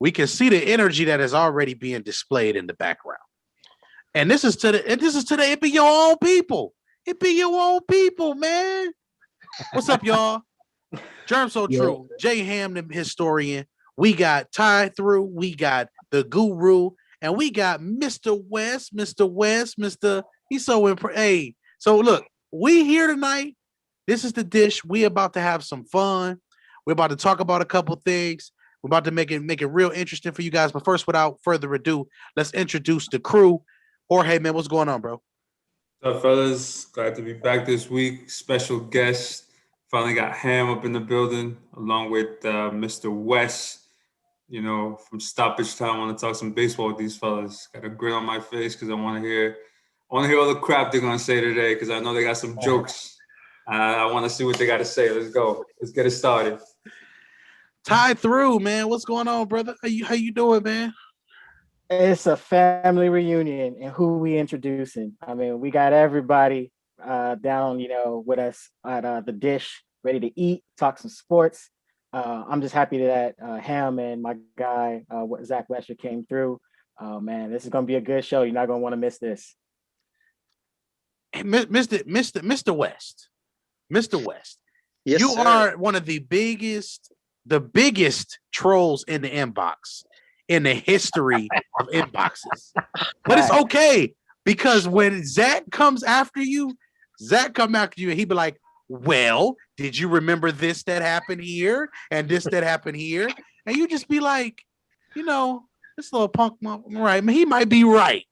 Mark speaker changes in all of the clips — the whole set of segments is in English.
Speaker 1: we can see the energy that is already being displayed in the background. And this is to the it be your own people. It be your own people, man. What's up, y'all? Germ So
Speaker 2: Yeah.
Speaker 1: True, Jay Ham, the historian. We got Ty Through, we got the Guru, and we got Mr. West, Mr. He's so impressed. Hey, so look, we here tonight. This is the dish. We about to have some fun. We're about to talk about a couple things. We're about to make it real interesting for you guys. But first, without further ado, let's introduce the crew. Jorge, man, what's going on, bro?
Speaker 3: What's up, fellas? Glad to be back this week. Special guest. Finally got Ham up in the building, along with Mr. West. You know, from Stoppage Time. I want to talk some baseball with these fellas. Got a grin on my face because I want to hear all the crap they're gonna say today because I know they got some jokes. I want to see what they got to say. Let's go. Let's get it started.
Speaker 1: Ty Through, man, what's going on, brother? How you doing, man?
Speaker 2: It's a family reunion, and who we introducing? I mean, we got everybody down, with us at the dish, ready to eat, talk some sports. I'm just happy that Ham and my guy Zach Lesher came through. Man, this is gonna be a good show. You're not gonna want to miss this.
Speaker 1: Hey, Mr. West. Mr. West.
Speaker 4: Yes,
Speaker 1: You
Speaker 4: sir.
Speaker 1: are one of the biggest trolls in the inbox in the history of inboxes. But it's okay because when Zach comes after you, and he be like, well, did you remember this that happened here and this that happened here? And you just be like, this little punk, right? He might be right.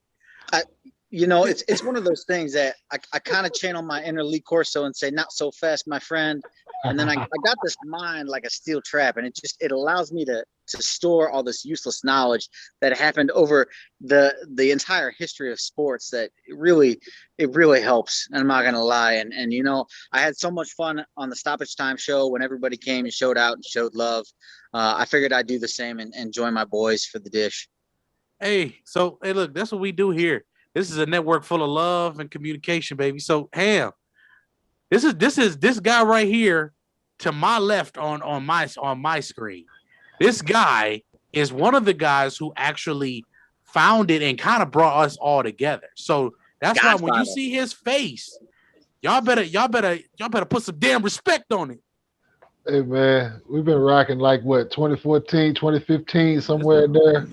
Speaker 4: It's one of those things that I kind of channel my inner Lee Corso and say, not so fast, my friend. And then I got this mind like a steel trap, and it allows me to store all this useless knowledge that happened over the entire history of sports that it really helps. And I'm not gonna lie. And I had so much fun on the Stoppage Time show when everybody came and showed out and showed love. I figured I'd do the same and join my boys for the dish.
Speaker 1: Hey, look, that's what we do here. This is a network full of love and communication, baby. So, Ham, this is this guy right here to my left on my screen. This guy is one of the guys who actually founded and kind of brought us all together. So that's why when you see his face, y'all better put some damn respect on it.
Speaker 5: Hey man, we've been rocking like what 2014, 2015, somewhere in there.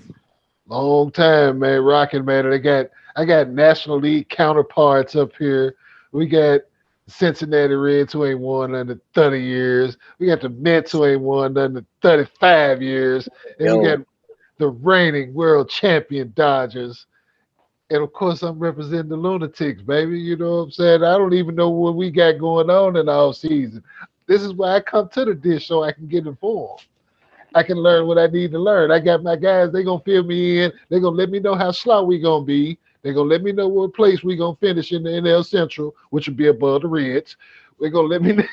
Speaker 5: Long time, man, rocking, man. And I got National League counterparts up here. We got Cincinnati Reds who ain't won under 30 years. We got the Mets who ain't won under 35 years. And we got the reigning world champion Dodgers. And of course, I'm representing the Lunatics, baby. You know what I'm saying? I don't even know what we got going on in the off season. This is why I come to the dish so I can get informed. I can learn what I need to learn. I got my guys, they going to fill me in. They're going to let me know how slow we going to be. They're going to let me know what place we going to finish in the NL Central, which will be above the Reds. They're going to let me know.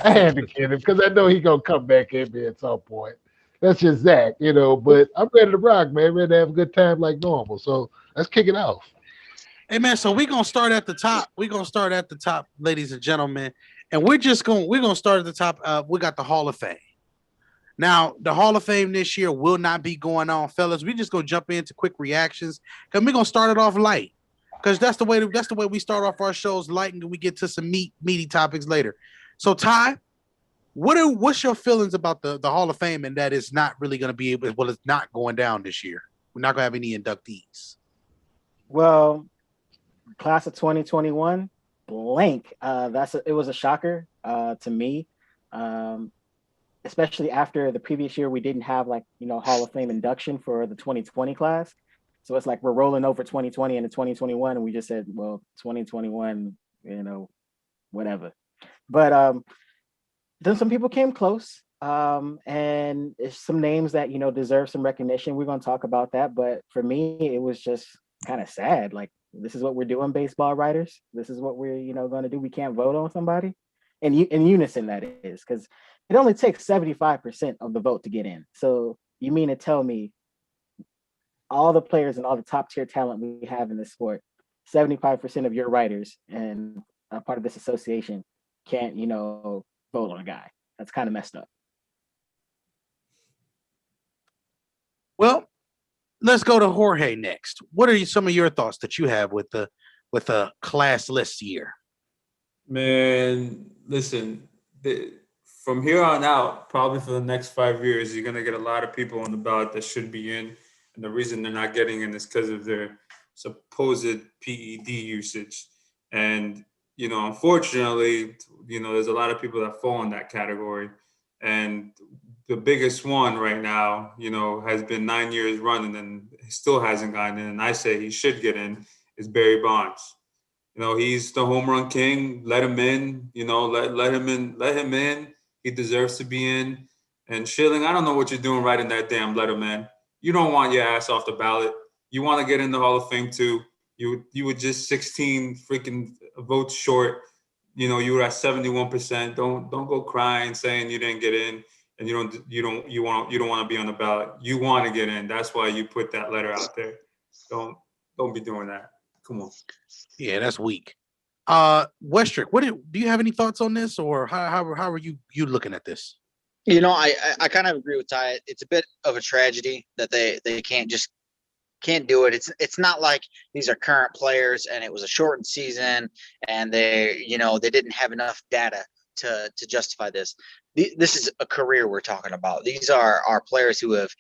Speaker 5: I had to get him because I know he going to come back at me at some point. That's just Zach, but I'm ready to rock, man. Ready to have a good time like normal. So let's kick it off.
Speaker 1: Hey, man, so we're going to start at the top. We're going to start at the top, ladies and gentlemen. And we're going to start at the top. We got the Hall of Fame. Now, the Hall of Fame this year will not be going on, fellas. We just gonna jump into quick reactions, because we're gonna start it off light, because that's the way we start off our shows light, and we get to some meaty topics later. So, Ty, what's your feelings about the Hall of Fame, and that it's not really gonna be it's not going down this year. We're not gonna have any inductees.
Speaker 2: Well, class of 2021, blank. It was a shocker to me. Especially after the previous year, we didn't have Hall of Fame induction for the 2020 class. So it's like we're rolling over 2020 into 2021, and we just said, well, 2021, whatever. But then some people came close, and it's some names that deserve some recognition. We're going to talk about that, but for me, it was just kind of sad. Like, this is what we're doing, baseball writers. This is what we're going to do. We can't vote on somebody, and in unison that is, because it only takes 75% of the vote to get in. So you mean to tell me all the players and all the top tier talent we have in this sport, 75% of your writers and a part of this association can't, vote on a guy? That's kind of messed up.
Speaker 1: Well, let's go to Jorge next. What are some of your thoughts that you have with a classless year?
Speaker 3: Man, listen, from here on out, probably for the next 5 years, you're gonna get a lot of people on the ballot that should be in, and the reason they're not getting in is because of their supposed PED usage. And unfortunately, there's a lot of people that fall in that category, and the biggest one right now, has been 9 years running and still hasn't gotten in. And I say he should get in. Is Barry Bonds. He's the home run king. Let him in. Let him in. Let him in. He deserves to be in. And Schilling, I don't know what you're doing right in that damn let him in. You don't want your ass off the ballot. You want to get in the Hall of Fame too. You were just 16 freaking votes short. You were at 71%. Don't go crying saying you didn't get in and you don't want to be on the ballot. You want to get in. That's why you put that letter out there. Don't be doing that. Come on.
Speaker 1: Yeah, that's weak. Westrick, do you have any thoughts on this, or how are you looking at this?
Speaker 4: I kind of agree with Ty. It's a bit of a tragedy that they can't do it. It's not like these are current players and it was a shortened season and they didn't have enough data to justify this. This is a career we're talking about. These are our players who have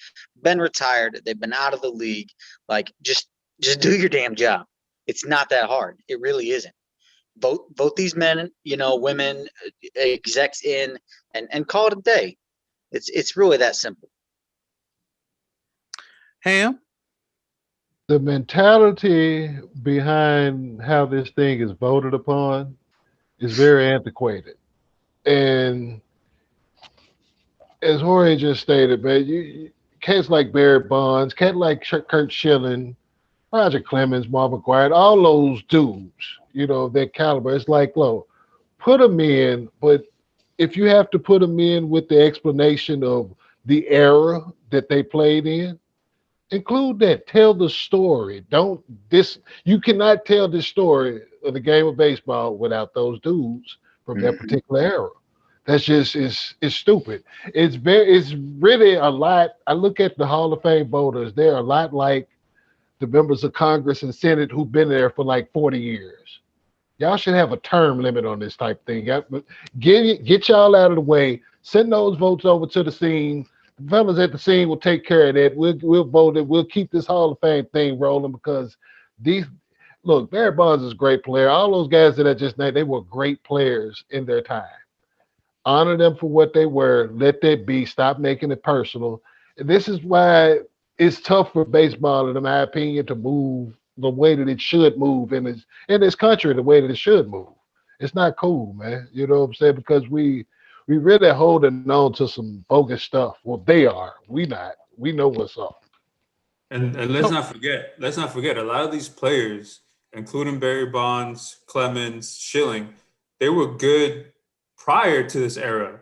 Speaker 4: been retired. They've been out of the league. Like just do your damn job. It's not that hard. It really isn't. Vote these men, women, execs in, and call it a day. It's really that simple.
Speaker 1: Ham?
Speaker 5: The mentality behind how this thing is voted upon is very antiquated. And as Jorge just stated, man, cats like Barry Bonds, cat like Kurt Schilling, Roger Clemens, Mark McGwire, all those dudes, that caliber. It's like, look, put them in, but if you have to put them in with the explanation of the era that they played in, include that. Tell the story. You cannot tell the story of the game of baseball without those dudes from that particular era. That's just it's stupid. It's really a lot. I look at the Hall of Fame voters, they're a lot like the members of Congress and Senate who've been there for like 40 years. Y'all should have a term limit on this type thing. Get y'all out of the way. Send those votes over to the scene. The fellas at the scene will take care of that. We'll vote it. We'll keep this Hall of Fame thing rolling because Barry Bonds is a great player. All those guys that I just named, they were great players in their time. Honor them for what they were. Let that be. Stop making it personal. And this is why it's tough for baseball, in my opinion, to move the way that it should move in this country, the way that it should move. It's not cool, man. You know what I'm saying? Because we really holding on to some bogus stuff. Well, they are. We not. We know what's up.
Speaker 3: And let's not forget, a lot of these players, including Barry Bonds, Clemens, Schilling, they were good prior to this era.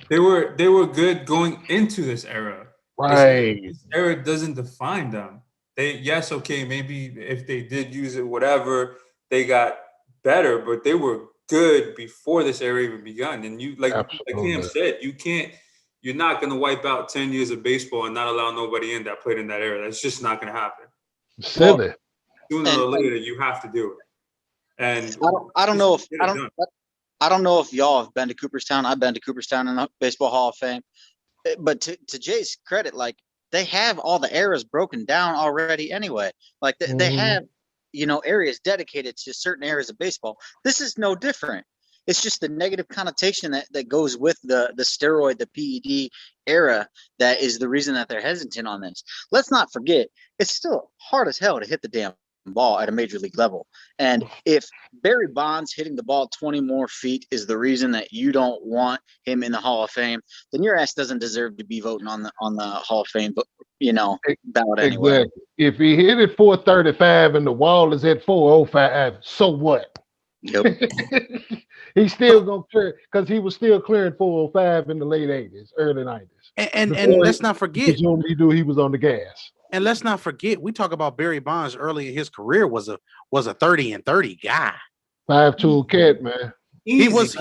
Speaker 3: They were good going into this era.
Speaker 5: Right.
Speaker 3: This era doesn't define them. Maybe if they did use it, whatever, they got better, but they were good before this era even begun. And like Cam said, you're not going to wipe out 10 years of baseball and not allow nobody in that played in that era. That's just not going to happen.
Speaker 5: Silly.
Speaker 3: Sooner or later, you have to do it. And
Speaker 4: I don't know if y'all have been to Cooperstown. I've been to Cooperstown in the Baseball Hall of Fame. But to Jay's credit, like they have all the eras broken down already anyway. Like they have, areas dedicated to certain areas of baseball. This is no different. It's just the negative connotation that goes with the steroid, the PED era that is the reason that they're hesitant on this. Let's not forget, it's still hard as hell to hit the damn ball at a major league level. And if Barry Bonds hitting the ball 20 more feet is the reason that you don't want him in the Hall of Fame, then your ass doesn't deserve to be voting on the Hall of Fame, ballot anyway.
Speaker 5: Exactly. If he hit it 435 and the wall is at 405, so what?
Speaker 4: Yep.
Speaker 5: He's still gonna clear because he was still clearing 405 in the late 80s, early 90s.
Speaker 1: And let's not forget,
Speaker 5: he knew he was on the gas.
Speaker 1: And let's not forget, we talk about Barry Bonds early in his career was a 30-30 guy.
Speaker 5: 5-tool cat, man.
Speaker 1: He was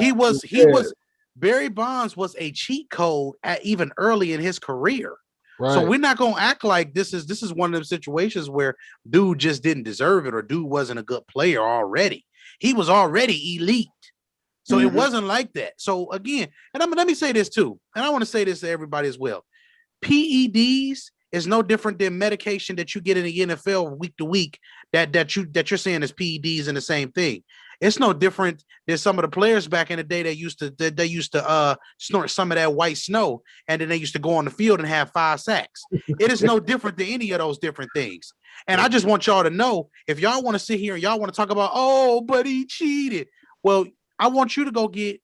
Speaker 1: Barry Bonds was a cheat code at even early in his career.
Speaker 5: Right.
Speaker 1: So we're not gonna act like this is one of them situations where dude just didn't deserve it or dude wasn't a good player already. He was already elite. So it wasn't like that. So again, and let me say this too, and I want to say this to everybody as well. PEDs is no different than medication that you get in the NFL week to week that you're saying is PEDs and the same thing. It's no different than some of the players back in the day that used to snort some of that white snow and then they used to go on the field and have 5 sacks. It is no different than any of those different things. And I just want y'all to know, if y'all want to sit here and y'all want to talk about, oh, but he cheated. Well, I want you to go get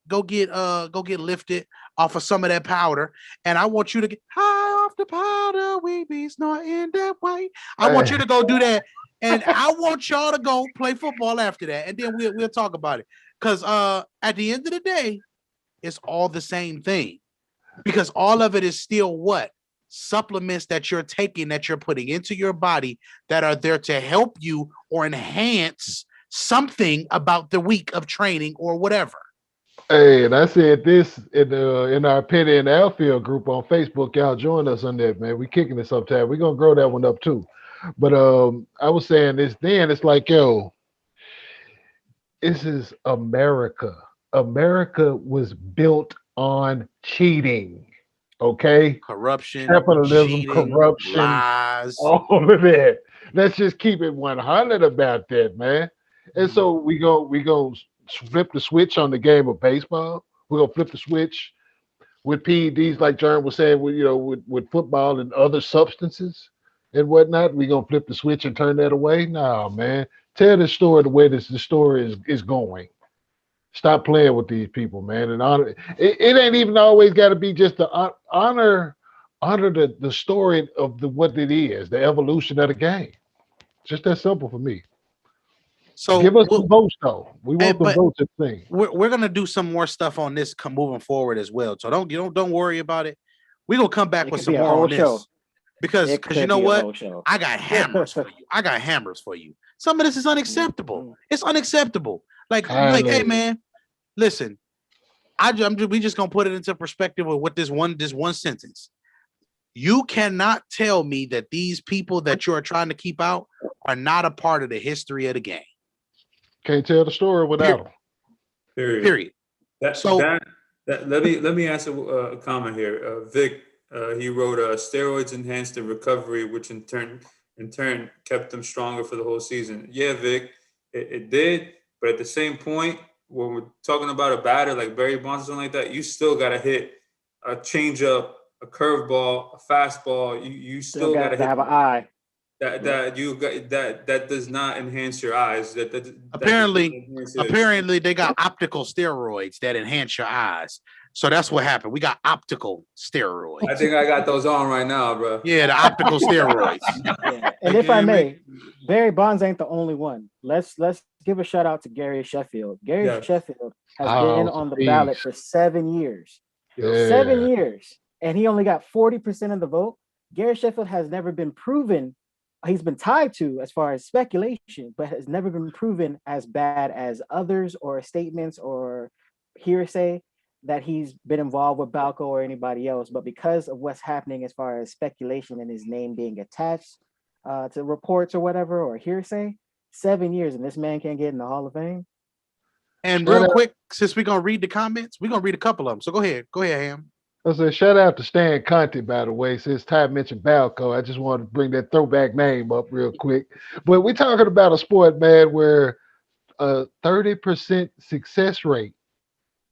Speaker 1: lifted off of some of that powder, and I want you to get high off the powder. We be snorting that white. I want you to go do that, and I want y'all to go play football after that, and then we'll talk about it. Because at the end of the day, it's all the same thing. Because all of it is still what? Supplements that you're taking, that you're putting into your body that are there to help you or enhance something about the week of training or whatever.
Speaker 5: Hey, and I said this in our Penny and Outfield group on Facebook. Y'all join us on that, man. We kicking it sometime. We're gonna grow that one up too. But I was saying this then, it's like, yo, this is America. America was built on cheating. Okay?
Speaker 1: Corruption,
Speaker 5: Capitalism,
Speaker 1: cheating,
Speaker 5: corruption,
Speaker 1: lies.
Speaker 5: all of that. Let's just keep it 100 about that, man. And so we go flip the switch on the game of baseball. We're gonna flip the switch with PEDs, like John was saying, with football and other substances and whatnot. We're gonna flip the switch and turn that away. No, man. Tell the story the way the story is going. Stop playing with these people, man. And honor it ain't even always got to be just the honor the story of what it is, the evolution of the game. Just that simple for me.
Speaker 1: So
Speaker 5: give us some votes, though. We want the votes and things.
Speaker 1: We're gonna do some more stuff on this moving forward as well. So don't worry about it. We're gonna come back with some more on this. Because you know what? I got hammers for you. I got hammers for you. Some of this is unacceptable. It's unacceptable. Like, hey man, listen. We just gonna put it into perspective with what this one sentence. You cannot tell me that these people that you are trying to keep out are not a part of the history of the game.
Speaker 5: Can't tell the story without them.
Speaker 1: Period.
Speaker 3: Let me answer a comment here. Vic, he wrote, "Steroids enhanced the recovery, which in turn kept them stronger for the whole season." Yeah, Vic, it did. But at the same point, when we're talking about a batter like Barry Bonds or something like that, you still got to hit a changeup, a curveball, a fastball. You still got to
Speaker 2: have an eye.
Speaker 3: That does not enhance your eyes.
Speaker 1: Apparently they got optical steroids that enhance your eyes. So that's what happened. We got optical steroids.
Speaker 3: I think I got those on right now, bro.
Speaker 1: Yeah, the optical steroids.
Speaker 2: Yeah. And if I may, Barry Bonds ain't the only one. Let's give a shout out to Gary Sheffield. Gary Sheffield has been on the ballot for 7 years.
Speaker 5: Yeah.
Speaker 2: 7 years. And he only got 40% of the vote. Gary Sheffield has never been proven. He's been tied to as far as speculation, but has never been proven as bad as others or statements or hearsay that he's been involved with Balco or anybody else. But because of what's happening as far as speculation and his name being attached to reports or whatever, or hearsay, 7 years, and this man can't get in the Hall of Fame.
Speaker 1: And real quick, since we're going to read the comments, we're going to read a couple of them. So go ahead, Ham.
Speaker 5: I said, shout out to Stan Conte, by the way. Since Ty mentioned Balco, I just wanted to bring that throwback name up real quick. But we're talking about a sport, man, where a 30% success rate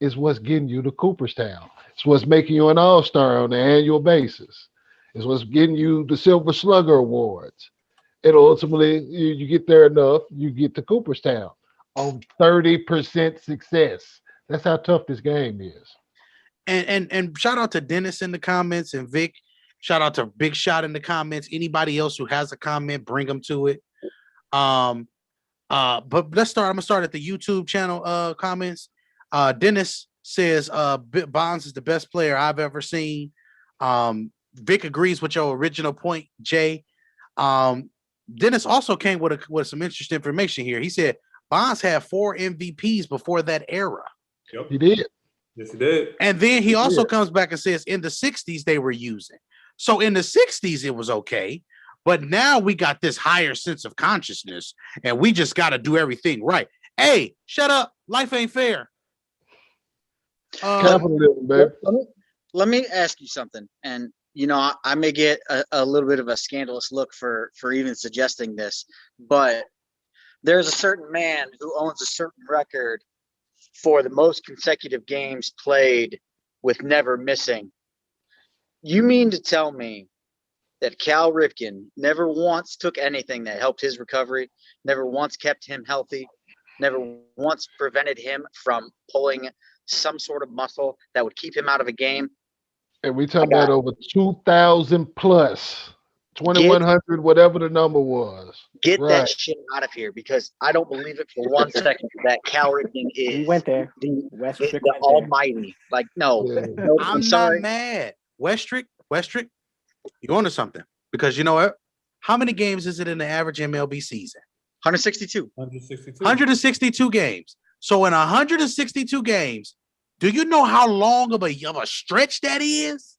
Speaker 5: is what's getting you to Cooperstown. It's what's making you an all-star on an annual basis. It's what's getting you the Silver Slugger Awards. And ultimately, you get there enough, you get to Cooperstown on 30% success. That's how tough this game is.
Speaker 1: And shout out to Dennis in the comments and Vic. Shout out to Big Shot in the comments. Anybody else who has a comment, bring them to it. But let's start. I'm gonna start at the YouTube channel comments. Dennis says Bonds is the best player I've ever seen. Vic agrees with your original point, Jay. Dennis also came with some interesting information here. He said Bonds had 4 MVPs before that era.
Speaker 3: Yep.
Speaker 5: He did.
Speaker 3: Yes, he did.
Speaker 1: And then he also comes back and says in the 60s they were using. So in the 60s, it was okay. But now we got this higher sense of consciousness, and we just got to do everything right. Hey, shut up. Life ain't fair.
Speaker 5: Capitalism, baby.
Speaker 4: Let me ask you something. And, you know, I may get a little bit of a scandalous look for even suggesting this, but there's a certain man who owns a certain record for the most consecutive games played with never missing. You mean to tell me that Cal Ripken never once took anything that helped his recovery, never once kept him healthy, never once prevented him from pulling some sort of muscle that would keep him out of a game?
Speaker 5: And we talking about over 2,000 plus, 2,100, whatever the number was.
Speaker 4: Get
Speaker 5: Right.
Speaker 4: that shit out of here, because I don't believe it for 1 second that Cal Ripken is
Speaker 2: He went there.
Speaker 4: the
Speaker 2: Westrick went there.
Speaker 4: almighty. Like, no,
Speaker 5: Yeah.
Speaker 4: no, I'm
Speaker 1: I'm not
Speaker 4: sorry.
Speaker 1: mad. Westrick, you're onto something. Because you know what? How many games is it in the average MLB season?
Speaker 4: 162.
Speaker 3: 162.
Speaker 1: 162 games. So in 162 games, do you know how long of a stretch that is?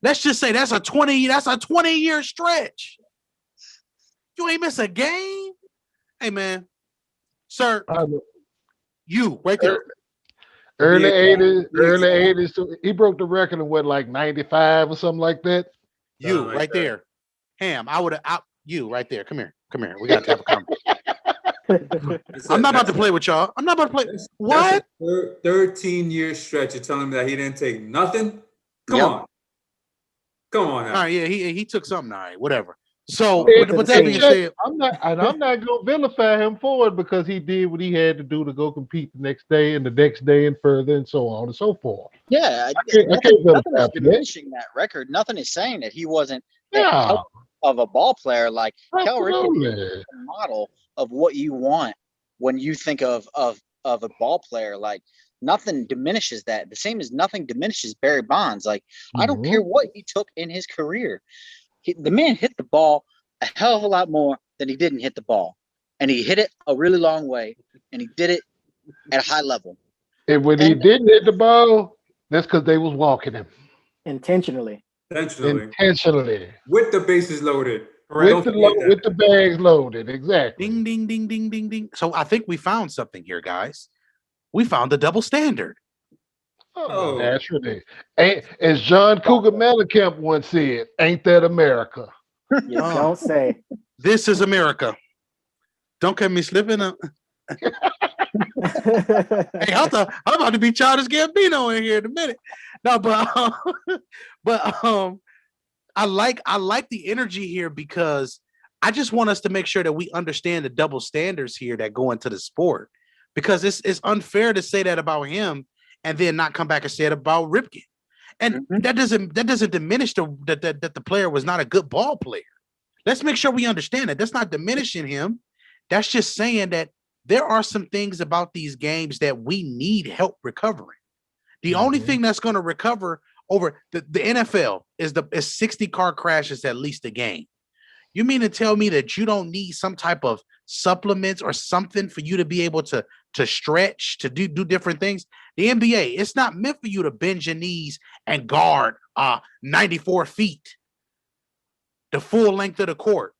Speaker 1: Let's just say that's a 20-year stretch. You ain't miss a game? Hey man, sir, you right there.
Speaker 5: Early
Speaker 3: Yeah.
Speaker 5: 80s. So he broke the record in what, like 95 or something like that?
Speaker 1: You
Speaker 3: like
Speaker 1: right
Speaker 3: that.
Speaker 1: there. Ham, I would have you right there. Come here. We got to have a conversation. I'm not about to play with y'all. I'm not about to play. What?
Speaker 3: 13-year stretch. You're telling me that he didn't take nothing? Come
Speaker 4: Yep.
Speaker 3: on. Come on
Speaker 1: All
Speaker 3: now.
Speaker 1: right, yeah, he took something. All right, whatever. So,
Speaker 2: Hey,
Speaker 1: but that being said,
Speaker 5: I'm not gonna vilify him for it, because he did what he had to do to go compete the next day and the next day and further and so on and so forth.
Speaker 4: Yeah,
Speaker 5: I can't
Speaker 4: nothing
Speaker 5: vilify
Speaker 4: is
Speaker 5: for that.
Speaker 4: diminishing that record. Nothing is saying that he wasn't the
Speaker 5: Yeah,
Speaker 4: help of a ball player. Like, Cal Ripken is
Speaker 5: absolutely.
Speaker 4: a model of what you want when you think of a ball player. Like, nothing diminishes that. The same as nothing diminishes Barry Bonds. Like, I don't care what he took in his career. The man hit the ball a hell of a lot more than he didn't hit the ball. And he hit it a really long way, and he did it at a high level.
Speaker 5: And when he didn't hit the ball, that's because they was walking him
Speaker 2: Intentionally.
Speaker 5: intentionally
Speaker 3: With the bases loaded.
Speaker 5: with
Speaker 3: Don't forget that.
Speaker 5: with the bags loaded. Exactly.
Speaker 1: ding, ding, ding, ding, ding, ding. So I think we found something here, guys. We found the double standard.
Speaker 3: Oh.
Speaker 5: Naturally. As John Cougar Mellencamp once said, "Ain't that America?"
Speaker 2: You don't say.
Speaker 1: This is America. Don't get me slipping up. Hey, I'm about to be Childish Gambino in here in a minute. No, but I like the energy here, because I just want us to make sure that we understand the double standards here that go into the sport, because it's unfair to say that about him and then not come back and say it about Ripken. And that doesn't diminish that the player was not a good ball player. Let's make sure we understand that. That's not diminishing him. That's just saying that there are some things about these games that we need help recovering. The only thing that's going to recover over the NFL is 60 car crashes at least a game. You mean to tell me that you don't need some type of supplements or something for you to be able to stretch, to do different things? The NBA, it's not meant for you to bend your knees and guard 94 feet, the full length of the court.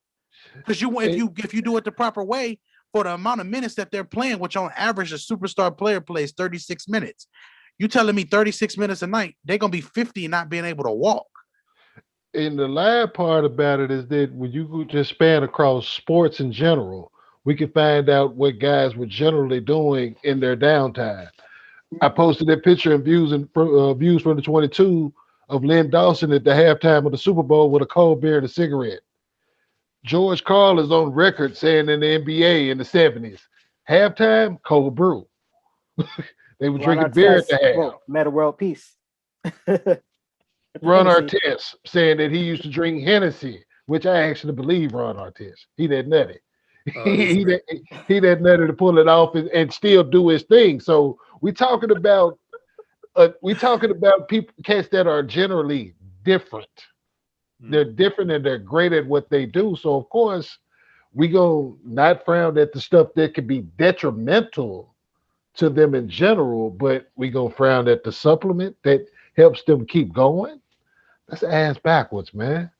Speaker 1: Because if you do it the proper way, for the amount of minutes that they're playing, which on average a superstar player plays 36 minutes. You telling me 36 minutes a night, they're gonna be 50 and not being able to walk.
Speaker 5: And the last part about it is that when you just span across sports in general, we can find out what guys were generally doing in their downtime. I posted that picture and views from the 22 of Lynn Dawson at the halftime of the Super Bowl with a cold beer and a cigarette. George Karl is on record saying in the NBA in the 70s, halftime, cold brew. They were drinking beer at the half.
Speaker 2: Meta World Peace.
Speaker 5: Ron Artest saying that he used to drink Hennessy, which I actually believe Ron Artest. He that nutty. He that nutty to pull it off and still do his thing. So we're talking about people, cats that are generally different. They're different and they're great at what they do. So of course, we go not frown at the stuff that could be detrimental to them in general, but we go frown at the supplement that helps them keep going. That's ass backwards, man.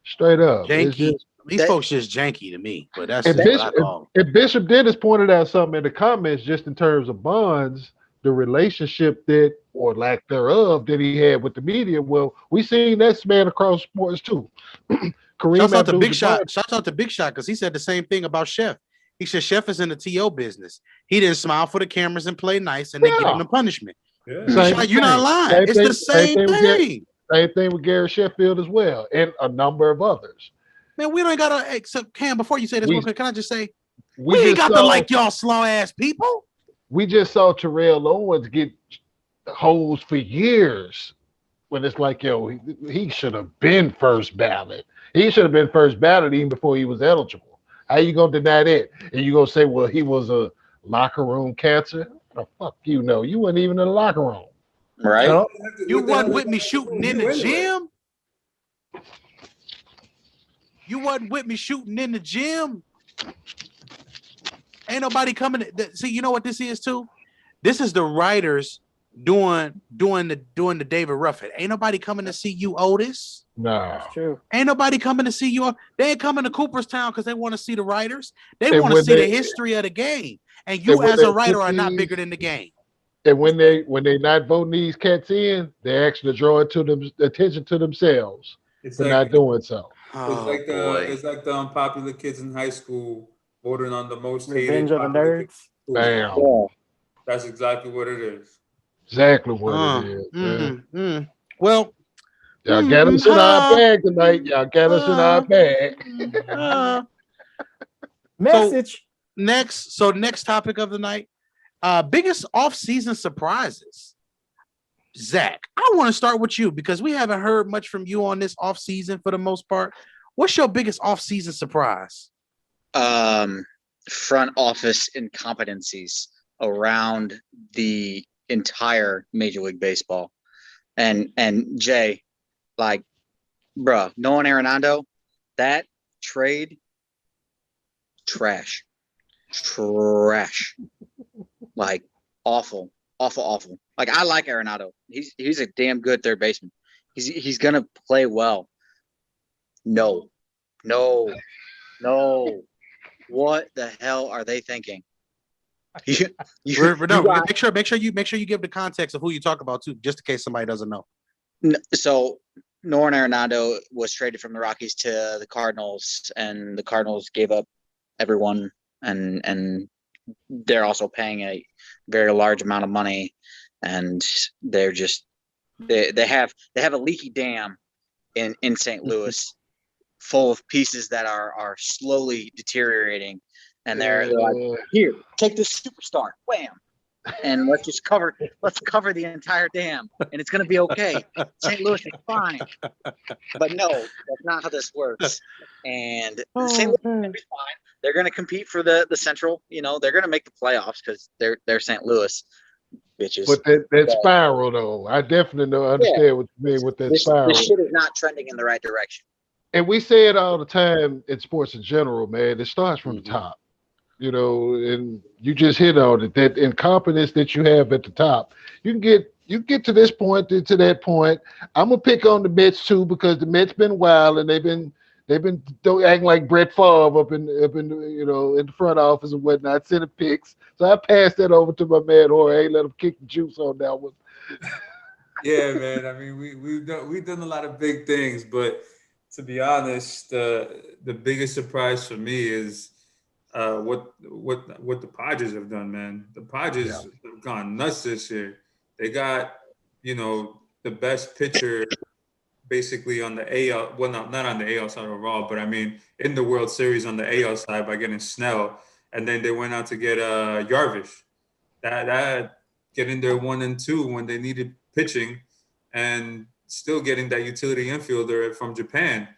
Speaker 5: Straight up. It's
Speaker 1: Janky.
Speaker 5: just
Speaker 1: These
Speaker 4: That-
Speaker 1: folks just janky to me, but that's
Speaker 5: and
Speaker 1: just what I
Speaker 5: Bishop,
Speaker 1: call them.
Speaker 5: and Bishop Dennis pointed out something in the comments just in terms of Bonds, the relationship that or lack thereof that he had with the media. Well, we seen that span across sports too. Kareem
Speaker 1: Shouts out to Big
Speaker 5: Abdul-Jabbar.
Speaker 1: Shot. Shouts out to Big Shot because he said the same thing about Chef. He said Chef is in the TO business. He didn't smile for the cameras and play nice, and they give him the punishment.
Speaker 3: Yeah.
Speaker 5: Same
Speaker 1: Shot, you're not
Speaker 5: thing.
Speaker 1: lying. It's the same
Speaker 5: Same thing.
Speaker 1: thing.
Speaker 5: Same thing with Gary Sheffield as well, and a number of others.
Speaker 1: Man, we don't gotta accept Cam. Before you say this,
Speaker 5: We-
Speaker 1: real quick, can I just say
Speaker 5: We
Speaker 1: we ain't
Speaker 5: just
Speaker 1: got to
Speaker 5: saw-
Speaker 1: like y'all slow ass people.
Speaker 5: We just saw Terrell Owens get holes for years when it's like, yo, he should have been first ballot. He should have been first ballot even before he was eligible. How you gonna deny that? And you gonna say, well, he was a locker room cancer? The fuck you know? You weren't even in the locker room.
Speaker 4: Right?
Speaker 5: No.
Speaker 1: You
Speaker 3: What the
Speaker 1: wasn't
Speaker 3: hell
Speaker 1: with me
Speaker 3: is that
Speaker 1: shooting
Speaker 3: to
Speaker 1: in
Speaker 3: do
Speaker 1: the
Speaker 3: anyway?
Speaker 1: gym. You wasn't with me shooting in the gym. Ain't nobody coming. See, you know what this is too? This is the writers doing the David Ruffin. Ain't nobody coming to see you, Otis.
Speaker 5: No.
Speaker 2: That's true.
Speaker 1: Ain't nobody coming to see you. They ain't coming to Cooperstown because they want to see the writers. They
Speaker 5: And
Speaker 1: want to
Speaker 5: when
Speaker 1: see the
Speaker 5: they-
Speaker 1: history of the game. And you,
Speaker 5: and when
Speaker 1: as a
Speaker 5: they
Speaker 1: writer,
Speaker 5: put
Speaker 1: are not
Speaker 5: these-
Speaker 1: bigger than the game.
Speaker 5: And when they not voting these cats in, they actually draw to them attention to themselves
Speaker 3: It's
Speaker 5: for
Speaker 3: like,
Speaker 5: not doing so.
Speaker 1: Oh,
Speaker 3: it's like the unpopular kids in high school voting on the most
Speaker 2: Revenge
Speaker 3: hated
Speaker 2: of the
Speaker 3: popular kids
Speaker 2: Nerds.
Speaker 3: in school.
Speaker 5: Bam.
Speaker 4: Yeah.
Speaker 3: That's exactly what it is.
Speaker 5: Exactly what it is. Man.
Speaker 1: Well,
Speaker 5: Y'all got us in our bag tonight. Y'all got us in our bag.
Speaker 2: Message.
Speaker 1: next topic of the night. Biggest off-season surprises. Zach, I want to start with you because we haven't heard much from you on this off-season for the most part. What's your biggest off-season surprise?
Speaker 4: Front office incompetencies around the entire Major League Baseball. And Jay, like, bruh, knowing Arenado, that trade, trash. Like, awful. Like, I like Arenado. He's a damn good third baseman. He's gonna play well. No. What the hell are they thinking?
Speaker 1: We're done. Make sure you give the context of who you talk about too, just in case somebody doesn't know.
Speaker 4: So Nolan Arenado was traded from the Rockies to the Cardinals, and the Cardinals gave up everyone, and they're also paying a very large amount of money, and they're just they have a leaky dam in St. Louis full of pieces that are slowly deteriorating, and they're like, here, take this superstar, wham, and let's cover the entire dam, and it's gonna be okay. St. Louis is fine, but no, that's not how this works. And St. Louis is gonna be fine. They're gonna compete for the Central. You know, they're gonna make the playoffs because they're St. Louis bitches.
Speaker 5: But that spiral though, I definitely understand what you mean with that spiral.
Speaker 4: This shit is not trending in the right direction.
Speaker 5: And we say it all the time in sports in general, man. It starts from the top, you know, and you just hit on it. That incompetence that you have at the top, you get to this point, to that point. I'm gonna pick on the Mets too because the Mets been wild and they've been acting like Brett Favre up in you know in the front office and whatnot, sending picks. So I passed that over to my man Jorge, let him kick the juice on that one.
Speaker 3: Yeah, man. I mean, we've done a lot of big things, but to be honest, the biggest surprise for me is what the Padres have done, man. The Padres have gone nuts this year. They got, you know, the best pitcher basically on the AL, well, not on the AL side overall, but I mean in the World Series on the AL side by getting Snell, and then they went out to get Yarvish. That getting their 1 and 2 when they needed pitching, and still getting that utility infielder from Japan.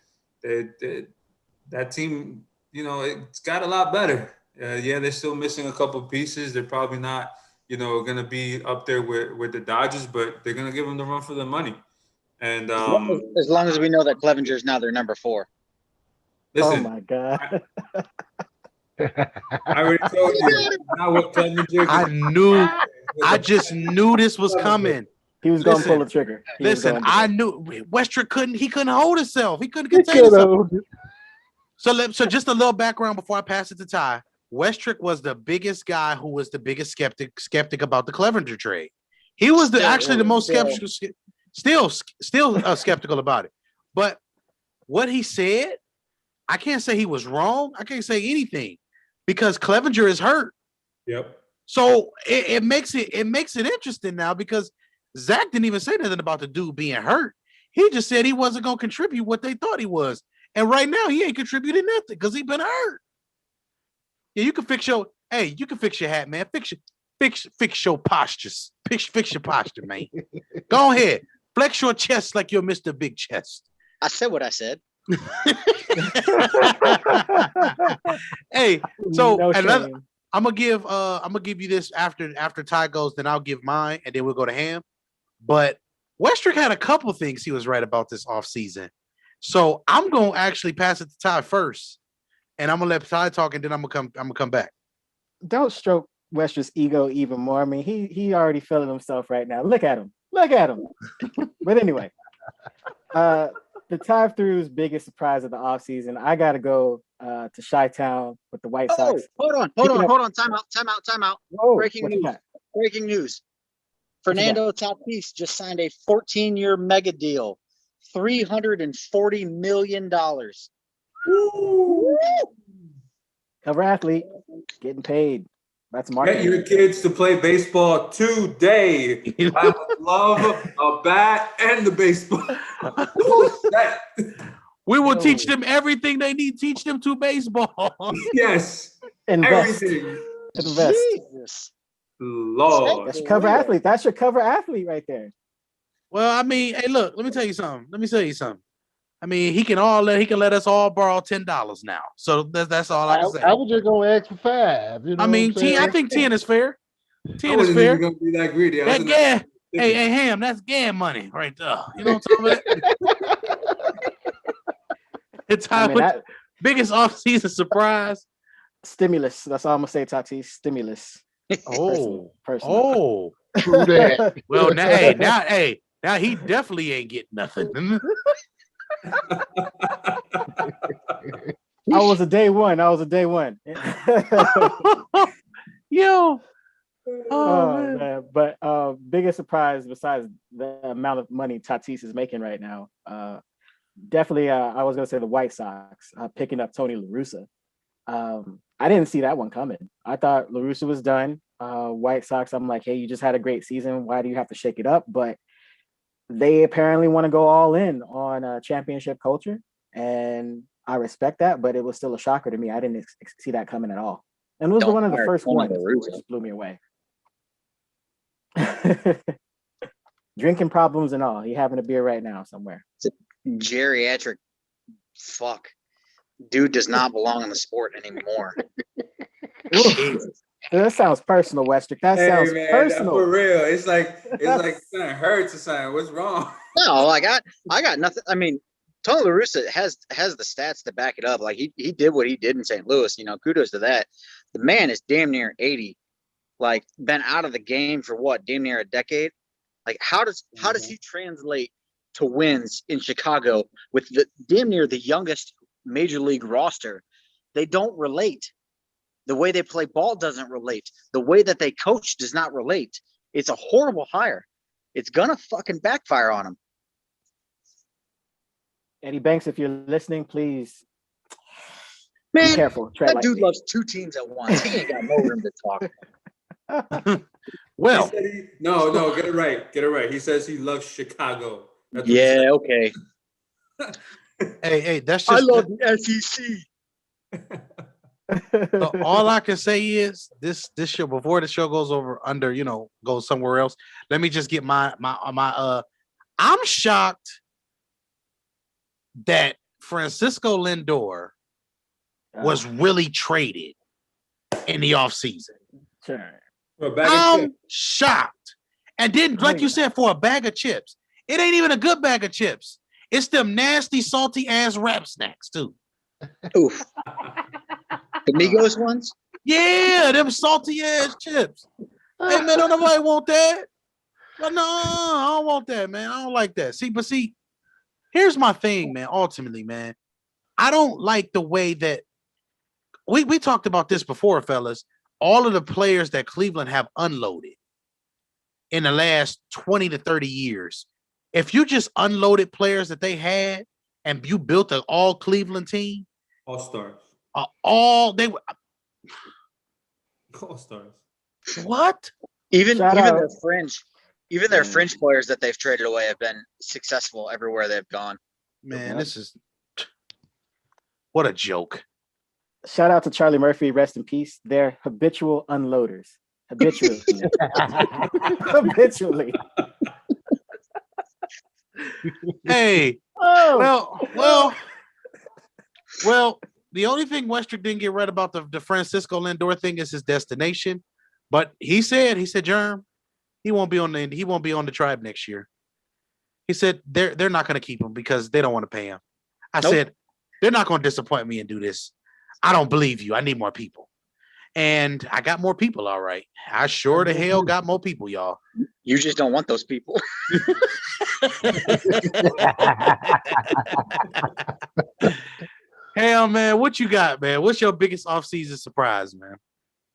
Speaker 3: That team, you know, it's got a lot better. Yeah, they're still missing a couple of pieces. They're probably not, you know, going to be up there with the Dodgers, but they're going to give them the run for the money. And
Speaker 4: as long as we know that Clevenger is now their number 4.
Speaker 3: listen,
Speaker 2: Oh my God.
Speaker 3: I already told you. Not what Clevenger.
Speaker 1: I just knew this was coming.
Speaker 2: He was going to pull the trigger.
Speaker 1: Listen, I knew Westrick couldn't hold himself. He couldn't
Speaker 5: He
Speaker 1: contain himself.
Speaker 5: could've.
Speaker 1: So just a little background before I pass it to Ty. Westrick was the biggest guy who was the biggest skeptic about the Clevenger trade. He was actually the most skeptical, still skeptical about it. But what he said, I can't say he was wrong. I can't say anything because Clevenger is hurt.
Speaker 3: Yep.
Speaker 1: So it makes it interesting now because Zach didn't even say nothing about the dude being hurt. He just said he wasn't going to contribute what they thought he was. And right now he ain't contributing nothing because he been hurt. Yeah, you can fix your hat, man. Fix your postures. Fix your posture, man. Go ahead. Flex your chest like you're Mr. Big Chest.
Speaker 4: I said what I said.
Speaker 1: Hey, so
Speaker 2: No
Speaker 1: another,
Speaker 2: shame.
Speaker 1: I'm gonna give you this after Ty goes, then I'll give mine, and then we'll go to Ham. But Westrick had a couple things he was right about this offseason. So I'm gonna actually pass it to Ty first, and I'm gonna let Ty talk, and then I'm gonna come back.
Speaker 2: Don't stroke Westrick's ego even more. I mean, he already feeling himself right now. Look at him. But anyway, the Ty-Through's biggest surprise of the offseason, I got to go to Chi-Town with the White Sox.
Speaker 4: Hold on. Time out.
Speaker 2: Whoa,
Speaker 4: Breaking
Speaker 2: what you
Speaker 4: news.
Speaker 2: got?
Speaker 4: Fernando Tatis just signed a 14-year mega deal, $340 million.
Speaker 2: Cover athlete, getting paid. That's marketing.
Speaker 3: Get your kids to play baseball today. I would love a bat and the baseball.
Speaker 1: We will teach them everything they need. Teach them to baseball.
Speaker 3: Yes.
Speaker 2: Invest.
Speaker 3: Everything.
Speaker 2: Invest.
Speaker 4: Jesus.
Speaker 3: Lord.
Speaker 2: That's your cover athlete. That's your cover athlete right there.
Speaker 1: Well, I mean, hey, look, let me tell you something. I mean, he can let us all borrow $10 now. So that's all I can say.
Speaker 5: I was just gonna ask for 5. You know
Speaker 1: I mean,
Speaker 5: what I'm saying?
Speaker 1: I think 10 is fair.
Speaker 3: I
Speaker 1: 10 is
Speaker 3: wasn't
Speaker 1: fair.
Speaker 3: even gonna be that greedy.
Speaker 1: That gas, hey, Ham, that's gas money right there. You know what I'm talking about? It's biggest off-season surprise.
Speaker 2: Stimulus. That's all I'm gonna say, Tatis. Stimulus.
Speaker 1: Oh,
Speaker 2: Personal.
Speaker 5: True that.
Speaker 1: Well, now he definitely ain't getting nothing.
Speaker 2: I was a day one.
Speaker 1: Yo. Oh,
Speaker 2: man. But biggest surprise besides the amount of money Tatis is making right now, definitely I was gonna say the White Sox picking up Tony La Russa. I didn't see that one coming. I thought La Russa was done. White Sox, I'm like, hey, you just had a great season. Why do you have to shake it up? But they apparently want to go all in on championship culture, and I respect that. But it was still a shocker to me. I didn't see that coming at all. And it was one of the first ones that just blew me away. Drinking problems and all. He having a beer right now somewhere.
Speaker 4: It's a geriatric fuck. Dude does not belong in the sport anymore.
Speaker 2: That sounds personal, Westrick. That sounds personal.
Speaker 3: For real. It's like something hurts or something. What's wrong?
Speaker 4: No, like I got nothing. I mean, Tony La Russa has the stats to back it up. Like he did what he did in St. Louis. You know, kudos to that. The man is damn near 80. Like been out of the game for what, damn near a decade. Like how does he translate to wins in Chicago with the damn near the youngest major league roster? They don't relate. The way they play ball doesn't relate. The way that they coach does not relate. It's a horrible hire. It's gonna fucking backfire on him.
Speaker 2: Eddie Banks, if you're listening, please
Speaker 4: be
Speaker 2: careful.
Speaker 4: That dude loves 2 teams at once. He ain't got no room to talk.
Speaker 1: Well,
Speaker 3: no, get it right. He says he loves Chicago.
Speaker 4: Yeah, okay.
Speaker 1: Hey, that's just.
Speaker 4: I love the SEC.
Speaker 1: So all I can say is this show, before the show goes goes somewhere else. Let me just get my I'm shocked that Francisco Lindor was really traded in the offseason.
Speaker 2: Sure.
Speaker 1: I'm shocked. And then, like you said, for a bag of chips, it ain't even a good bag of chips. It's them nasty, salty ass Rap Snacks too.
Speaker 4: Oof. The Migos ones?
Speaker 1: Yeah, them salty ass chips. Hey man, don't nobody want that. But no, I don't want that, man. I don't like that. See, here's my thing, man. Ultimately, man, I don't like the way that we talked about this before, fellas. All of the players that Cleveland have unloaded in the last 20 to 30 years. If you just unloaded players that they had and you built an all Cleveland team,
Speaker 3: All stars.
Speaker 1: all they
Speaker 3: All stars.
Speaker 1: what?
Speaker 4: Even
Speaker 2: Shout
Speaker 4: even
Speaker 2: out.
Speaker 4: their fringe players that they've traded away have been successful everywhere they've gone.
Speaker 1: Man,
Speaker 2: Yep.
Speaker 1: this is what a joke.
Speaker 2: Shout out to Charlie Murphy, rest in peace. They're habitual unloaders. Habitually. Habitually.
Speaker 1: Hey,
Speaker 2: Oh,
Speaker 1: well, the only thing Westrick didn't get right about the Francisco Lindor thing is his destination. But he said, Germ, he won't be on the tribe next year. He said they're not going to keep him because they don't want to pay him. I
Speaker 4: Nope.
Speaker 1: said, they're not going to disappoint me and do this. I don't believe you. I need more people. And I got more people, all right. I sure the hell got more people, y'all.
Speaker 4: You just don't want those people.
Speaker 1: Hell, man, what you got, man? What's your biggest offseason surprise, man?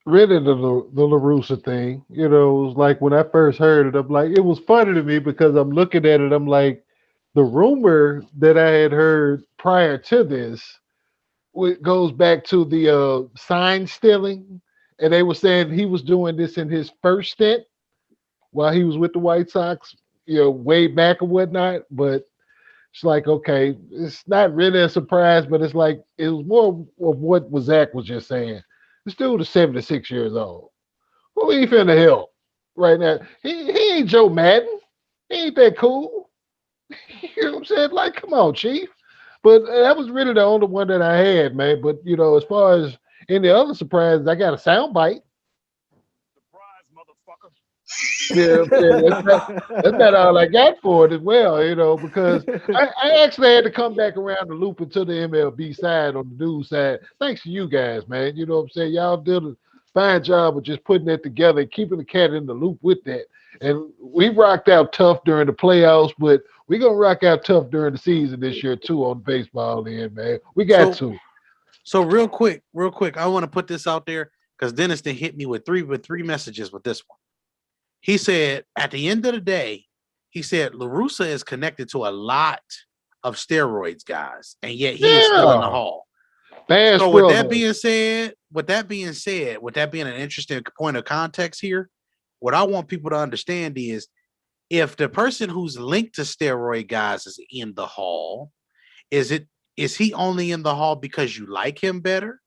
Speaker 5: Really, the LaRussa thing, it was like when I first heard it, I'm like, it was funny to me because I'm looking at it, I'm like, the rumor that I had heard prior to this goes back to the sign stealing, and they were saying he was doing this in his first stint while he was with the White Sox, way back or whatnot. But it's like, okay, it's not really a surprise, but it's like it was more of what Zach was just saying. This dude is 76 years old. Who he finna help right now? He ain't Joe Madden. He ain't that cool. You know what I'm saying? Like, come on, Chief. But that was really the only one that I had, man. But as far as any other surprises, I got a sound bite. Yeah, that's not all I got for it as well, because I actually had to come back around the loop into the MLB side on the news side. Thanks to you guys, man. You know what I'm saying? Y'all did a fine job of just putting that together and keeping the cat in the loop with that. And we rocked out tough during the playoffs, but we're going to rock out tough during the season this year, too, on baseball end, man. We got to.
Speaker 1: So real quick, I want to put this out there because Dennis then hit me with three messages with this one. He said, at the end of the day, he said LaRussa is connected to a lot of steroids, guys, and yet he is still in the Hall. So with that being said, with that being an interesting point of context here, what I want people to understand is if the person who's linked to steroid guys is in the Hall, is he only in the Hall because you like him better?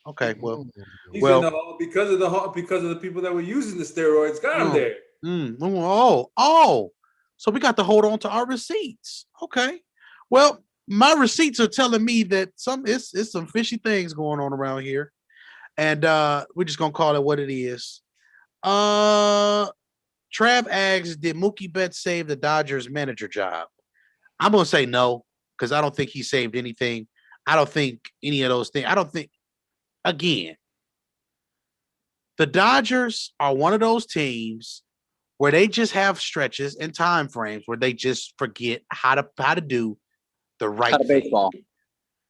Speaker 1: Okay, well,
Speaker 3: He's in the Hall because of the people that were using the steroids got him there.
Speaker 1: So we got to hold on to our receipts. Okay, well, my receipts are telling me that it's some fishy things going on around here, and we're just gonna call it what it is. Trav asks, did Mookie Betts save the Dodgers manager job? I'm gonna say no because I don't think he saved anything. I don't think any of those things. I don't think. Again, the Dodgers are one of those teams where they just have stretches and time frames where they just forget how to do the right thing.
Speaker 4: Baseball.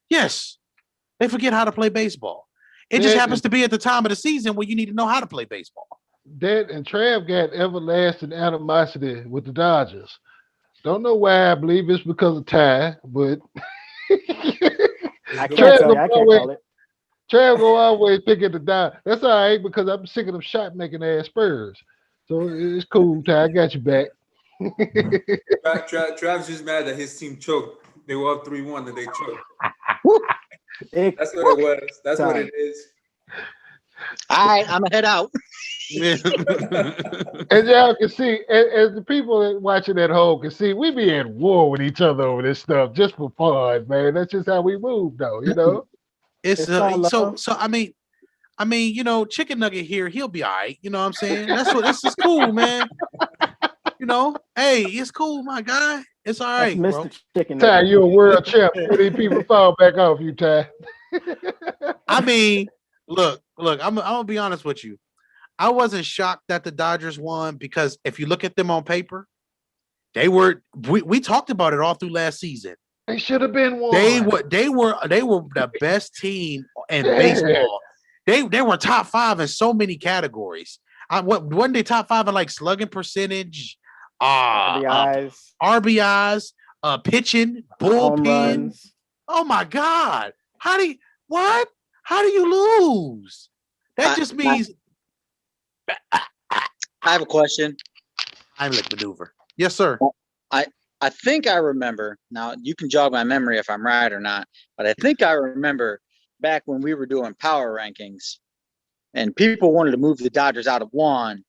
Speaker 1: Yes, they forget how to play baseball. It just happens to be at the time of the season where you need to know how to play baseball.
Speaker 5: That and Trav got everlasting animosity with the Dodgers. Don't know why. I believe it's because of Ty, but
Speaker 2: I can't call it.
Speaker 5: Trav go always pick at the Dodgers. That's all right because I'm sick of them shot making ass Spurs. So it's cool, Ty. I got you back.
Speaker 3: Trav's just mad that his team choked. They were up 3-1 and they choked. That's what it was. That's what it is.
Speaker 4: All right, I'm gonna head out.
Speaker 5: As y'all can see, as the people watching at home can see, we be at war with each other over this stuff just for fun, man. That's just how we move, though.
Speaker 1: It's so I mean, Chicken Nugget here, he'll be all right. You know what I'm saying? This is cool, man. Hey, it's cool, my guy. It's all right,
Speaker 2: Mr.
Speaker 1: bro.
Speaker 2: Chicken
Speaker 5: Ty,
Speaker 2: Nugget.
Speaker 5: you a world champ. These people fall back off you, Ty.
Speaker 1: I mean, look, I'm gonna be honest with you. I wasn't shocked that the Dodgers won because if you look at them on paper, they were. We talked about it all through last season.
Speaker 5: They should have been one.
Speaker 1: They were the best team in baseball. They were top 5 in so many categories. Wasn't they top 5 in like slugging percentage, RBIs, pitching,
Speaker 2: home
Speaker 1: bullpen.
Speaker 2: runs.
Speaker 1: Oh my God! How do you lose? That just means
Speaker 4: I have a question.
Speaker 1: Heimlich maneuver. Yes, sir.
Speaker 4: I think I remember. Now you can jog my memory if I'm right or not, but I think I remember back when we were doing power rankings, and people wanted to move the Dodgers out of 1.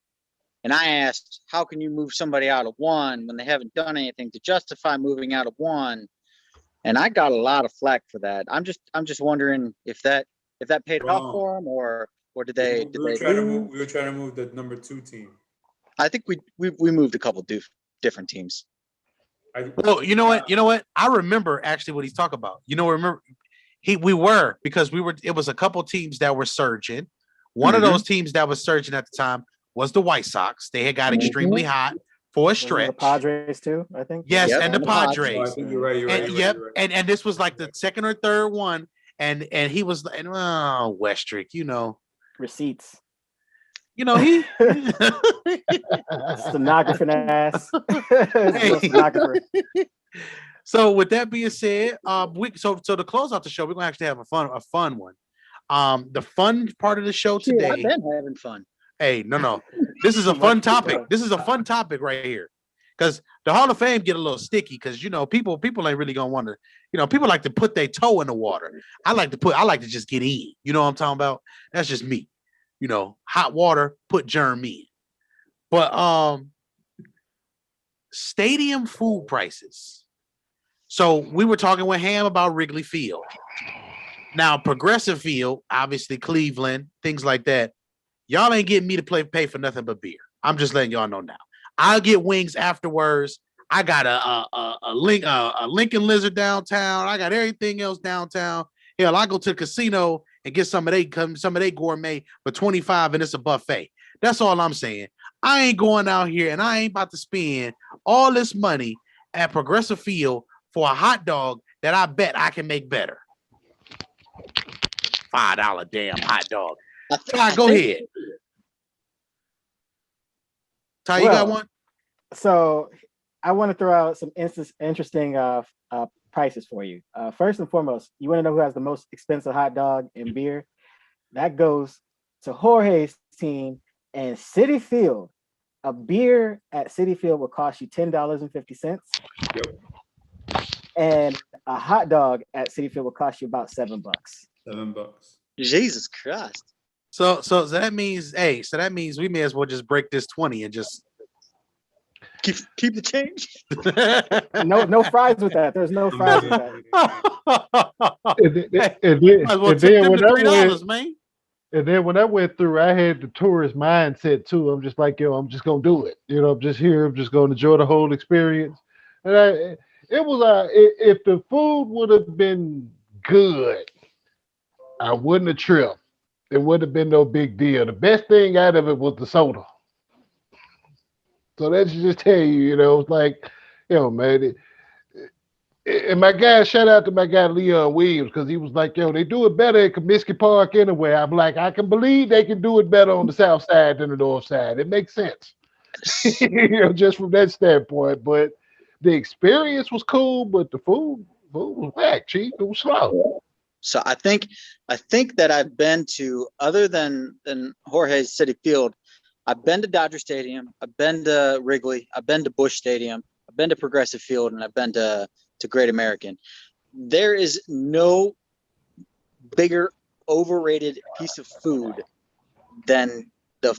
Speaker 4: And I asked, how can you move somebody out of 1 when they haven't done anything to justify moving out of 1? And I got a lot of flack for that. I'm just wondering if that paid off for them, or did they?
Speaker 3: We were trying to move the number 2 team.
Speaker 4: I think we moved a couple different teams.
Speaker 1: Well, you know what? I remember actually what he's talking about. It was a couple teams that were surging. One of those teams that was surging at the time was the White Sox. They had got extremely hot for a stretch.
Speaker 2: The Padres too, I think.
Speaker 1: Yes,
Speaker 2: Yep.
Speaker 1: and the Padres.
Speaker 3: I think you're right.
Speaker 1: And this was like the second or third one, and he was Westrick,
Speaker 2: Receipts.
Speaker 1: He
Speaker 2: Stenographer ass. Stenographer.
Speaker 1: So with that being said, so to close out the show, we're gonna actually have a fun one. The fun part of the show today.
Speaker 4: I've been having fun.
Speaker 1: Hey, no. This is a fun topic. This is a fun topic right here. Because the Hall of Fame get a little sticky because people ain't really gonna want to, people like to put their toe in the water. I like to just get in. You know what I'm talking about? That's just me. Hot water, put germ in. But stadium food prices. So we were talking with Ham about Wrigley Field. Now, Progressive Field, obviously Cleveland, things like that. Y'all ain't getting me to pay for nothing but beer. I'm just letting y'all know now. I'll get wings afterwards. I got a Lincoln Lizard downtown. I got everything else downtown. Hell, I go to the casino and get some of they gourmet for $25 and it's a buffet. That's all I'm saying. I ain't going out here and I ain't about to spend all this money at Progressive Field for a hot dog that I bet I can make better. $5 damn hot dog. Ty, go ahead. Ty, you got one?
Speaker 2: So I want to throw out some interesting prices for you. First and foremost, you want to know who has the most expensive hot dog and beer? That goes to Jorge's team and Citi Field. A beer at Citi Field will cost you $10.50.
Speaker 3: Yep.
Speaker 2: And a hot dog at Citi Field will cost you about $7.
Speaker 3: $7.
Speaker 4: Jesus Christ.
Speaker 1: So that means we may as well just break this 20 and just
Speaker 4: keep the change.
Speaker 2: No fries with that. There's no fries with that.
Speaker 5: And then when I went through, I had the tourist mindset too. I'm just like, I'm just gonna do it. I'm just here. I'm just gonna enjoy the whole experience. And if the food would have been good, I wouldn't have tripped. It wouldn't have been no big deal. The best thing out of it was the soda. So that should just tell you, it's like, man. And my guy, shout out to my guy Leon Williams, because he was like, they do it better at Comiskey Park anyway. I'm like, I can believe they can do it better on the south side than the north side. It makes sense, just from that standpoint. But the experience was cool, but the food was whack, cheap. It was slow.
Speaker 4: So I think that I've been to, other than Jorge's Citi Field, I've been to Dodger Stadium, I've been to Wrigley, I've been to Busch Stadium, I've been to Progressive Field, and I've been to Great American. There is no bigger overrated piece of food than the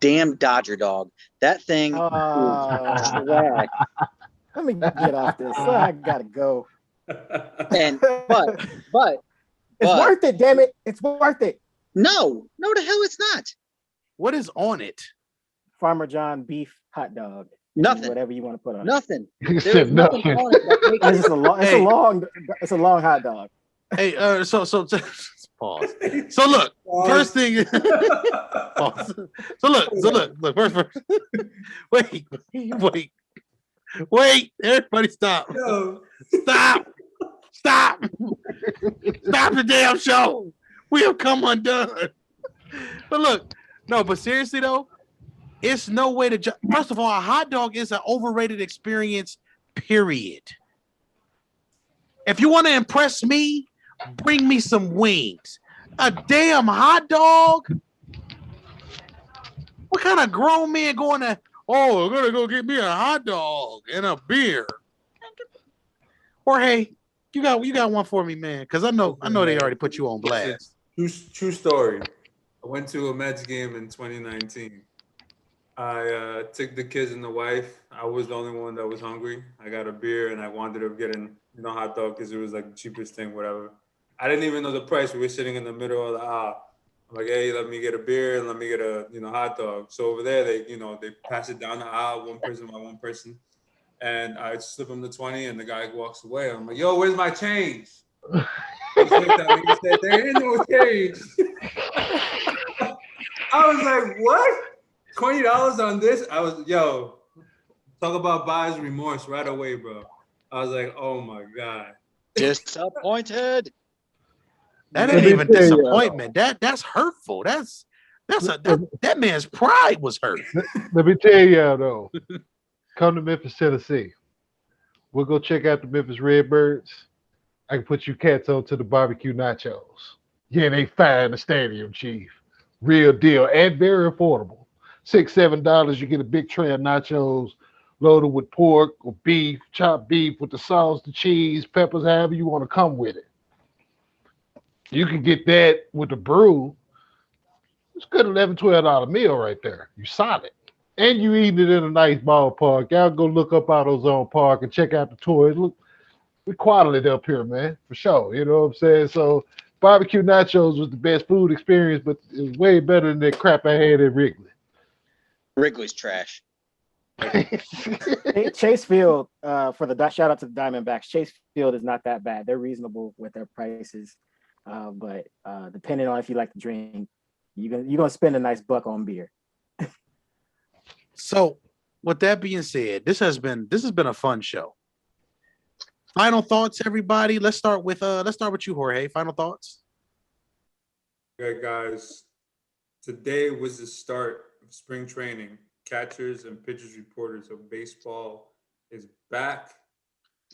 Speaker 4: damn Dodger dog. That thing is whack.
Speaker 2: Let me get off this. I gotta go.
Speaker 4: And but
Speaker 2: it's worth it, damn it. It's worth it.
Speaker 4: No, the hell it's not.
Speaker 1: What is on it?
Speaker 2: Farmer John beef hot dog.
Speaker 4: Nothing.
Speaker 2: Whatever you want to put on
Speaker 4: nothing.
Speaker 2: it.
Speaker 5: There's
Speaker 4: nothing on it that makes
Speaker 2: it's a long hot dog.
Speaker 1: Hey, so Pause. So look, first thing. Pause. So look. First. Wait. Everybody stop.
Speaker 3: Yo.
Speaker 1: Stop the damn show. We have come undone. But look, no, but seriously though, it's no way to first of all, a hot dog is an overrated experience, period. If you want to impress me, bring me some wings. A damn hot dog? What kind of grown man going to, we're gonna go get me a hot dog and a beer? Jorge, you got one for me, man, because I know they already put you on blast.
Speaker 3: True story. I went to a Mets game in 2019. I took the kids and the wife. I was the only one that was hungry. I got a beer and I wound up getting hot dog because it was like the cheapest thing, whatever. I didn't even know the price. We were sitting in the middle of the aisle. I'm like, hey, let me get a beer and let me get a hot dog. So over there, they pass it down the aisle, one person by one person, and I slip them the 20, and the guy walks away. I'm like, yo, where's my change? He said, there is no change. I was like, what? $20 on this? Talk about buyer's remorse right away, bro. I was like, oh my God.
Speaker 4: Disappointed.
Speaker 1: That ain't even disappointment. That's hurtful. That man's pride was hurt.
Speaker 5: Let me tell y'all though. Come to Memphis, Tennessee. We'll go check out the Memphis Redbirds. I can put you cats on to the barbecue nachos. Yeah, they fire in the stadium, Chief. Real deal and very affordable. $6-7, you get a big tray of nachos loaded with pork or beef, chopped beef with the sauce, the cheese, peppers, however you want to come with it. You can get that with the brew. It's a good $11-12 meal right there. You solid. And you eating it in a nice ballpark. Y'all go look up AutoZone Park and check out the toys. Look, we quality up here, man, for sure. You know what I'm saying? So barbecue nachos was the best food experience, but it was way better than that crap I had at Wrigley.
Speaker 4: Wrigley's trash.
Speaker 2: Chase Field, for the shout out to the Diamondbacks, Chase Field is not that bad. They're reasonable with their prices, but depending on if you like to drink, you're gonna spend a nice buck on beer.
Speaker 1: So, with that being said, this has been a fun show. Final thoughts, everybody. Let's start with you, Jorge. Final thoughts.
Speaker 3: Okay, guys. Today was the start of spring training. Catchers and pitchers reporters of baseball is back.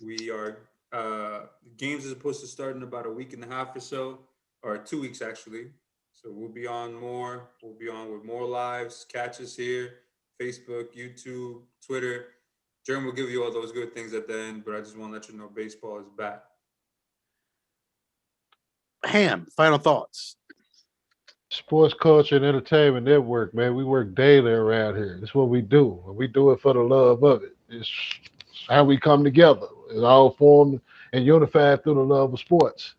Speaker 3: We are games are supposed to start in about a week and a half or so, or 2 weeks actually. So we'll be on more. We'll be on with more lives. Catch us here, Facebook, YouTube, Twitter. Jeremy will give you all those good things at the end, but I just want to let you know baseball is back.
Speaker 1: Ham, final thoughts.
Speaker 5: Sports Culture and Entertainment Network, man. We work daily around here. That's what we do. We do it for the love of it. It's how we come together. It's all formed and unified through the love of sports.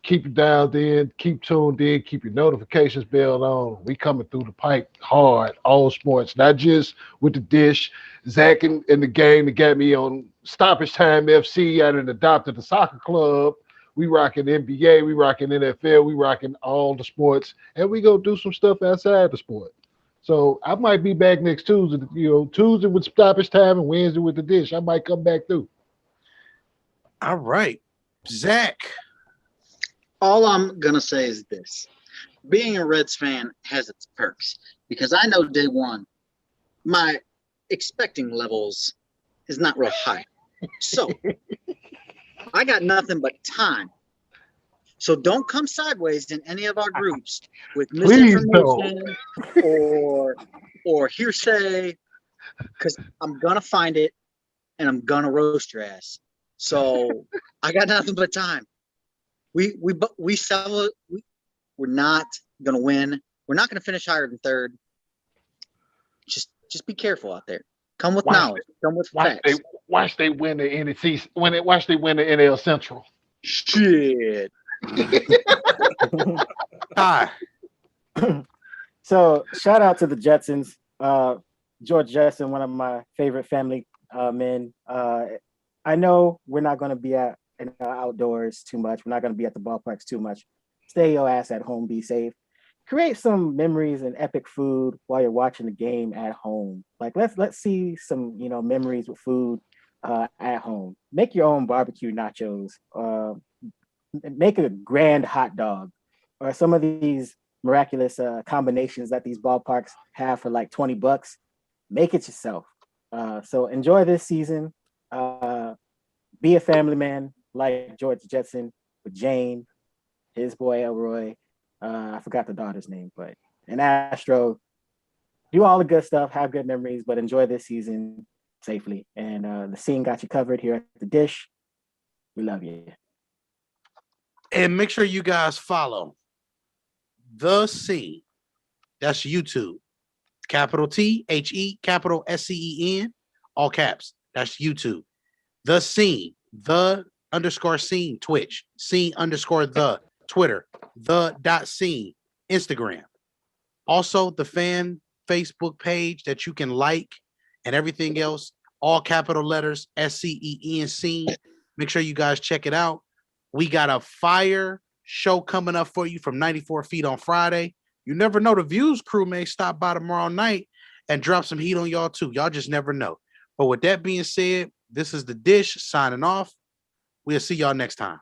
Speaker 5: Keep it dialed in, keep tuned in, keep your notifications bell on. We coming through the pipe hard, all sports, not just with the dish. Zach and the gang that got me on Stoppage Time FC. I done adopted the soccer club. We rocking NBA, we rocking NFL, we rocking all the sports, and we go do some stuff outside the sport. So I might be back next Tuesday, Tuesday with Stoppage Time and Wednesday with the dish. I might come back through.
Speaker 1: All right. Zach.
Speaker 4: All I'm going to say is this. Being a Reds fan has its perks because I know day one, my expecting levels is not real high. So I got nothing but time. So don't come sideways in any of our groups with misinformation or hearsay, because I'm going to find it and I'm going to roast your ass. So I got nothing but time. We sell it. We're not going to win. We're not going to finish higher than third. Just be careful out there. Come with knowledge. Come with facts.
Speaker 5: Watch they win the NEC. Watch they win the NL Central.
Speaker 4: Shit.
Speaker 1: Hi.
Speaker 2: So shout out to the Jetsons. George Jetson, one of my favorite family men. I know we're not going to be in the outdoors too much. We're not going to be at the ballparks too much. stay your ass at home, be safe. Create some memories and epic food while you're watching the game at home. Like let's see some memories with food at home. Make your own barbecue nachos. Make a grand hot dog, or some of these miraculous combinations that these ballparks have for like $20. Make it yourself. So enjoy this season. Be a family man like George Jetson with Jane, his boy Elroy. I forgot the daughter's name, but an Astro. Do all the good stuff, have good memories, but enjoy this season safely. And the scene got you covered here at the Dish. We love you.
Speaker 1: And make sure you guys follow The Scene. That's YouTube. Capital THE, capital SCEN, all caps. That's YouTube. The Scene, the_scene, Twitch, scene_the, Twitter, the.scene, Instagram. Also, the fan Facebook page that you can like and everything else, all capital letters, SCEN, scene. Make sure you guys check it out. We got a fire show coming up for you from 94 Feet on Friday. You never know. The Views crew may stop by tomorrow night and drop some heat on y'all too. Y'all just never know. But with that being said, this is the Dish signing off. We'll see y'all next time.